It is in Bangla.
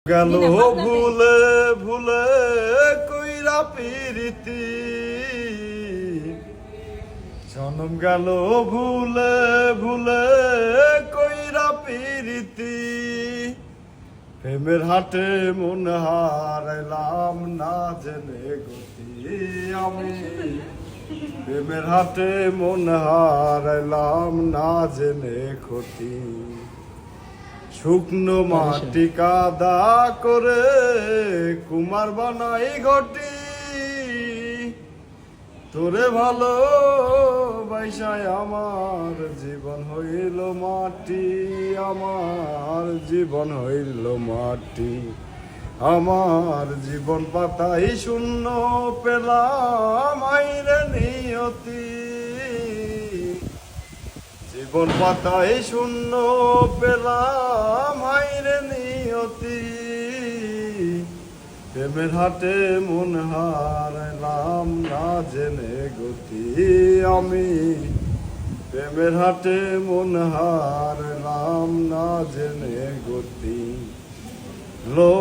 গেল ভুলে ভুলে কইরা পিরিতি জনম গেল ভুলে ভুলে কইরা পিরিতি প্রেমের হাটে মন হারাইলাম না জেনে গতি আমি প্রেমের হাটে মন হারাইলাম না জেনে ক্ষতি শুকনো মাটি কাদা করে কুমার বানাই ঘটি তোরে ভালো বাইসায় আমার জীবন হইল মাটি আমার জীবন হইল মাটি আমার জীবন পাতাই শূন্য পেলাম আইরে নিয়তি জীবন পাতায় শূন্য পেলাম হাইরে নিয়তি প্রেমের হাটে মন হারাইলাম না জেনে গতি আমি প্রেমের হাটে মন হারাইলাম না জেনে গতি লো